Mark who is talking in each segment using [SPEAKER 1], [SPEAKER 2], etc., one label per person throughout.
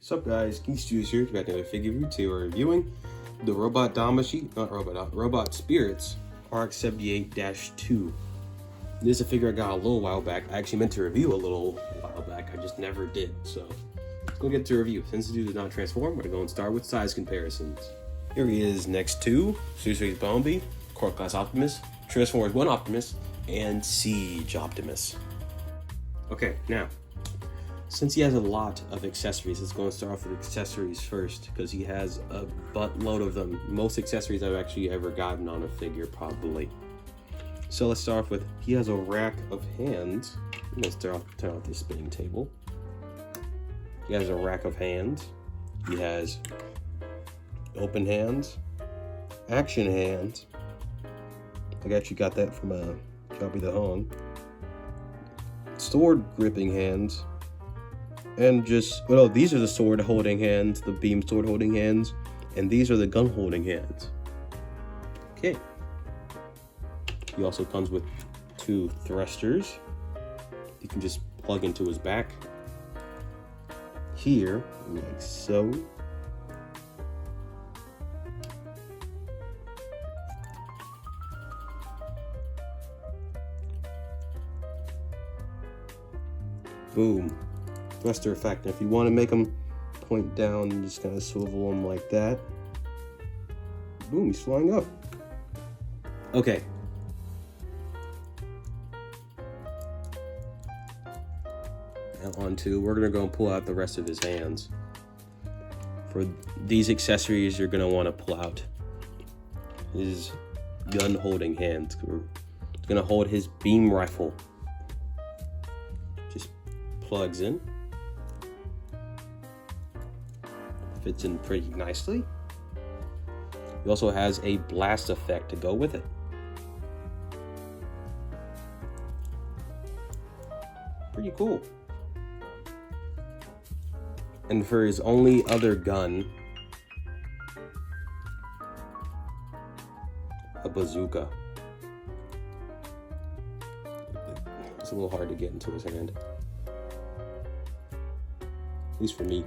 [SPEAKER 1] What's up, guys? Geeks Juice here. Back another figure review. Today we're reviewing the Robot Spirits rx-78-2. This is a figure I got a little while back. I actually meant to review a little while back. I just never did. So let's go get to review. Since the dude does not transform, we're gonna go and start with size comparisons. Here he is next to Series Bandi, Core Class Optimus, Transformers 1 Optimus, and Siege Optimus. Okay, now, since he has a lot of accessories, let's go and start off with accessories first, because he has a buttload of them. Most accessories I've actually ever gotten on a figure, probably. So let's start off with, he has a rack of hands. Let's turn off this spinning table. He has a rack of hands. He has open hands, action hands. I actually got that from Copy the Hong. Sword gripping hands. And just, well, these are the sword holding hands, the beam sword holding hands, and these are the gun holding hands. Okay. He also comes with 2 thrusters. You can just plug into his back. Here, like so. Boom. Thruster effect. And if you want to make them point down, you just kind of swivel them like that. Boom, he's flying up. Okay. Now on to, we're going to go and pull out the rest of his hands. For these accessories, you're going to want to pull out his gun holding hands. It's going to hold his beam rifle. Just plugs in. Fits in pretty nicely. He also has a blast effect to go with it. Pretty cool. And for his only other gun, a bazooka. It's a little hard to get into his hand. At least for me.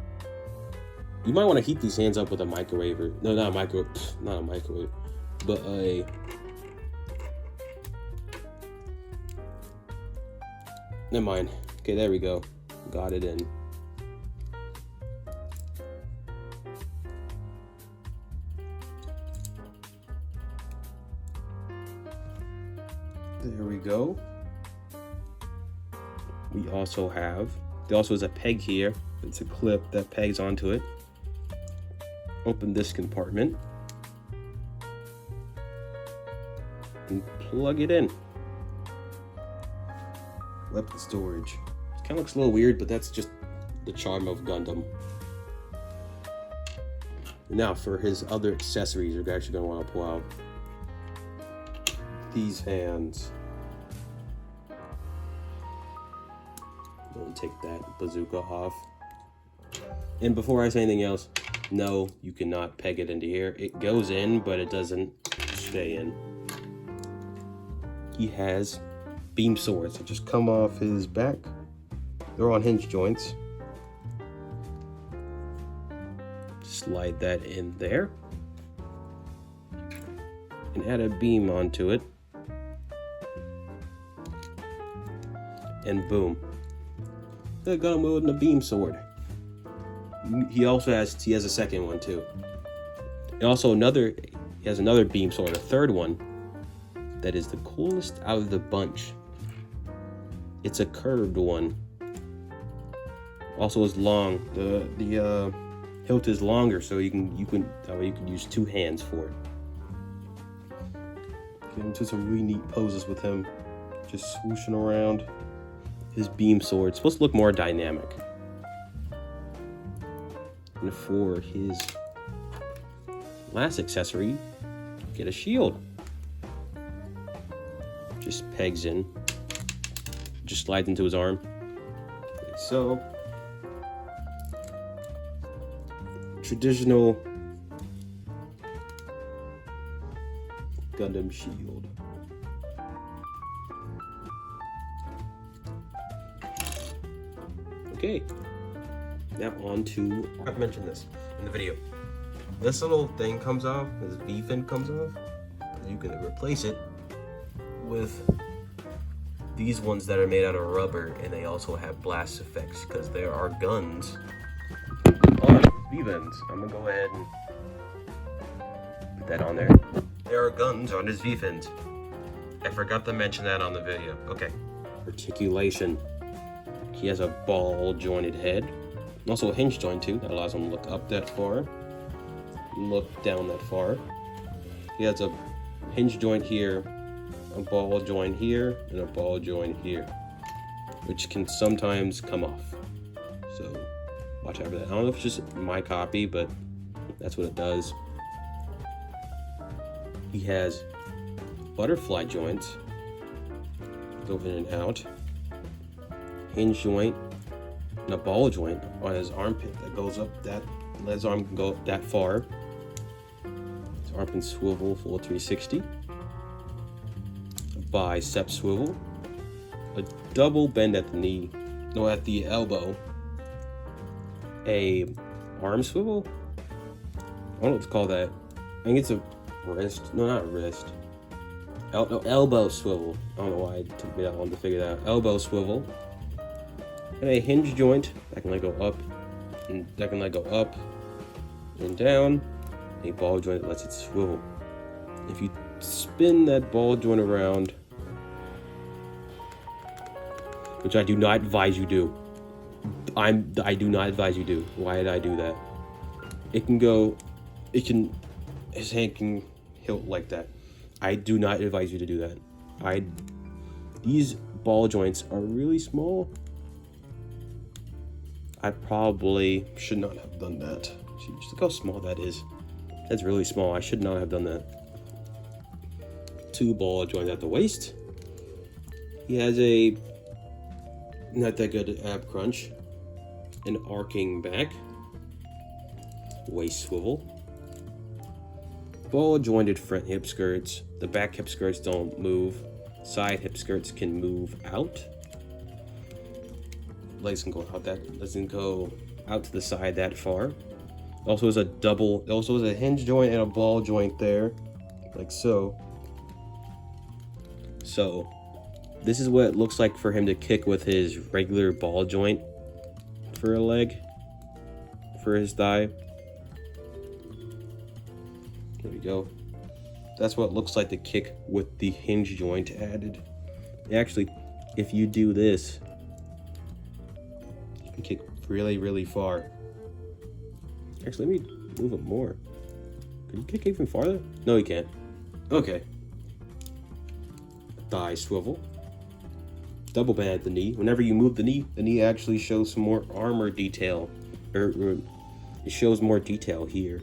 [SPEAKER 1] You might want to heat these hands up with a microwave, or no, not a microwave, not a microwave, but a never mind. Okay, there we go. Got it in. There we go. We also have, there also is a peg here. It's a clip that pegs onto it. Open this compartment and plug it in. Weapon storage. It kind of looks a little weird, but that's just the charm of Gundam. Now for his other accessories, you're actually going to want to pull out these hands. Go and take that bazooka off. And before I say anything else, no, you cannot peg it into here. It goes in, but it doesn't stay in. He has beam swords that just come off his back. They're on hinge joints. Slide that in there. And add a beam onto it. And boom. I got him with a beam sword. He also has a second one too. And also he has another beam sword, a third one, that is the coolest out of the bunch. It's a curved one. Also is long. The hilt is longer, so you can use 2 hands for it. Get into some really neat poses with him, just swooshing around. His beam sword. It's supposed to look more dynamic. And for his last accessory, get a shield. Just pegs in. Just slides into his arm. Like so. Traditional Gundam shield. Okay. Now on to, I've mentioned this in the video. This little thing comes off, this V-fin comes off. You can replace it with these ones that are made out of rubber, and they also have blast effects because there are guns on V-fins. I'm gonna go ahead and put that on there. There are guns on his V-fins. I forgot to mention that on the video. Okay. Articulation. He has a ball jointed head. Also a hinge joint too. That allows him to look up that far. Look down that far. He has a hinge joint here, a ball joint here, and a ball joint here, which can sometimes come off. So watch out for that. I don't know if it's just my copy, but that's what it does. He has butterfly joints, go in and out, hinge joint, and a ball joint on his armpit that goes up that, let his arm can go up that far. His arm can swivel full 360. A bicep swivel, a double bend at the knee, no, at the elbow, a arm swivel. I don't know what to call that. I think it's a wrist. No, not wrist. No, elbow swivel. I don't know why it took me that long to figure that out. Elbow swivel. And a hinge joint that can let go up and that can let go up and down. A ball joint that lets it swivel. If you spin that ball joint around, which I do not advise you do. I do not advise you do. Why did I do that? His hand can hilt like that. I do not advise you to do that. These ball joints are really small. I probably should not have done that. Just look how small that is. That's really small. I should not have done that. 2 ball joints at the waist. He has a not that good ab crunch. An arcing back. Waist swivel. Ball jointed front hip skirts. The back hip skirts don't move. Side hip skirts can move out. Legs can go out that doesn't go out to the side that far. Also is a hinge joint and a ball joint there, like so. So this is what it looks like for him to kick with his regular ball joint for a leg, for his thigh. There we go. That's what it looks like to kick with the hinge joint added. Actually, if you do this, you can kick really, really far. Actually, let me move it more. Can you kick even farther? No, you can't. Okay. Thigh swivel. Double bend at the knee. Whenever you move the knee actually shows some more armor detail. Or it shows more detail here.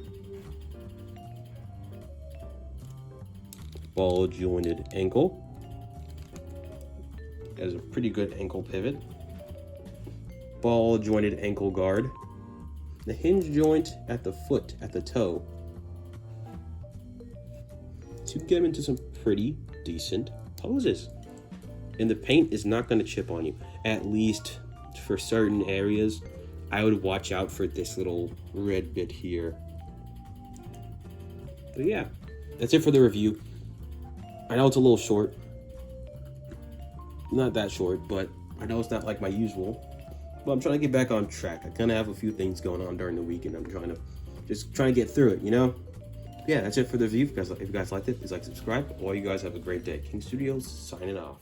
[SPEAKER 1] Ball jointed ankle. Has a pretty good ankle pivot. Ball jointed ankle guard. The hinge joint at the foot, at the toe. To get him into some pretty decent poses. And the paint is not going to chip on you. At least for certain areas, I would watch out for this little red bit here. But yeah, that's it for the review. I know it's a little short. Not that short, but I know it's not like my usual. But I'm trying to get back on track. I kind of have a few things going on during the week, and I'm trying to get through it, you know? Yeah, that's it for the review. If you guys liked it, please like, subscribe. All you guys have a great day. King Studios signing off.